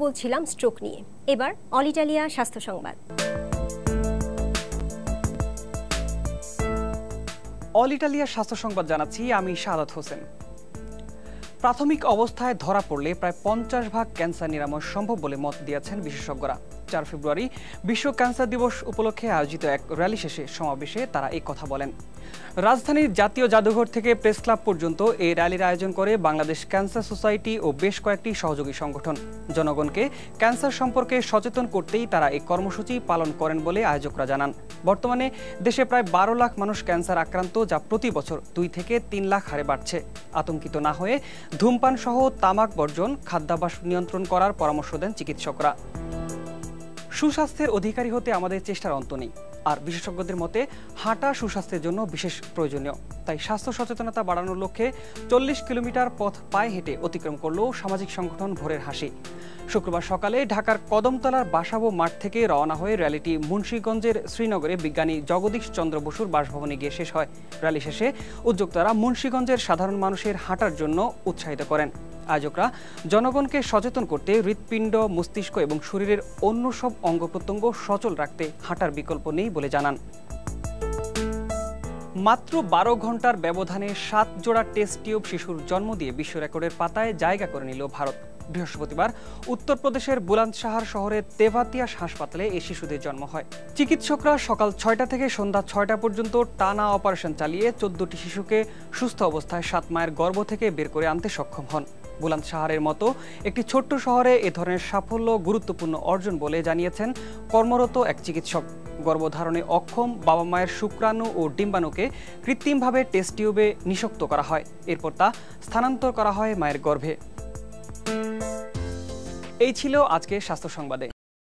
বলছিলাম স্ট্রোক নিয়ে। এবার অল ইটালিয়া স্বাস্থ্য সংবাদ। অল ইটালিয়া স্বাস্থ্য সংবাদ জানাচ্ছি, আমি শাহাদাত হোসেন। প্রাথমিক অবস্থায় ধরা পড়লে প্রায় 50% ক্যান্সার নিরাময় সম্ভব বলে মত দিয়েছেন বিশেষজ্ঞরা। 4 ফেব্রুয়ারি বিশ্ব ক্যান্সার দিবস উপলক্ষে আয়োজিত এক র্যালি শেষে সমাবেশে তারা এই কথা বলেন। রাজধানীর জাতীয় জাদুঘর থেকে প্রেস ক্লাব পর্যন্ত এই র্যালির আয়োজন করে বাংলাদেশ ক্যান্সার সোসাইটি ও বেশ কয়েকটি সহযোগী সংগঠন। জনগণকে ক্যান্সার সম্পর্কে সচেতন করতেই তারা এই কর্মসূচি পালন করেন বলে আয়োজকরা জানান। বর্তমানে দেশে প্রায় 12 লাখ মানুষ ক্যান্সার আক্রান্ত, যা প্রতি বছর 2 থেকে 3 লাখ হারে বাড়ছে। আতঙ্কিত না হয়ে ধূমপান সহ তামাক বর্জন, খাদ্যাভ্যাস নিয়ন্ত্রণ করার পরামর্শ দেন চিকিৎসকরা। সুস্বাস্থ্যের অধিকারী হতে আমাদের চেষ্টার অন্ত নেই, আর বিশেষজ্ঞদের মতে হাঁটা সুস্বাস্থ্যের জন্য বিশেষ প্রয়োজনীয়। তাই স্বাস্থ্য সচেতনতা বাড়ানোর লক্ষ্যে 40 কিলোমিটার পথ পায়ে হেঁটে অতিক্রম করল সামাজিক সংগঠন ভোরের হাসি। শুক্রবার সকালে ঢাকার কদমতলার বাসাবো মাঠ থেকে রওনা হয়ে র্যালিটি মুন্সিগঞ্জের শ্রীনগরে বিজ্ঞানী জগদীশ চন্দ্র বসুর বাসভবনে গিয়ে শেষ হয়। র্যালি শেষে উদ্যোক্তারা মুন্সিগঞ্জের সাধারণ মানুষের হাঁটার জন্য উৎসাহিত করেন। আয়োজকরা জনগণকে সচেতন করতে হৃৎপিণ্ড, মস্তিষ্ক এবং শরীরের অন্য সব অঙ্গ প্রত্যঙ্গ সচল রাখতে হাঁটার বিকল্প নেই বলে জানান। মাত্র 12 ঘন্টার ব্যবধানে 7 জোড়া টেস্ট টিউব শিশুর জন্ম দিয়ে বিশ্ব রেকর্ডের পাতায় জায়গা করে নিল ভারত। বৃহস্পতিবার উত্তরপ্রদেশের বুলন্দশহর শহরের তেভাতিয়াস হাসপাতালে এই শিশুদের জন্ম হয়। চিকিৎসকরা সকাল 6টা থেকে সন্ধ্যা 6টা পর্যন্ত টানা অপারেশন চালিয়ে 14টি শিশুকে সুস্থ অবস্থায় 7 মায়ের গর্ভ থেকে বের করে আনতে সক্ষম হন। বুলন্দশহরের মতো একটি ছোট্ট শহরে এ ধরনের সাফল্য গুরুত্বপূর্ণ অর্জন বলে জানিয়েছেন কর্মরত এক চিকিৎসক। গর্ভধারণে অক্ষম বাবা মায়ের শুক্রাণু ও ডিম্বাণুকে কৃত্রিমভাবে টেস্ট টিউবে নিষিক্ত করা হয়। এরপর তা স্থানান্তর করা হয় মায়ের গর্ভে। এই ছিল আজকে স্বাস্থ্য সংবাদে।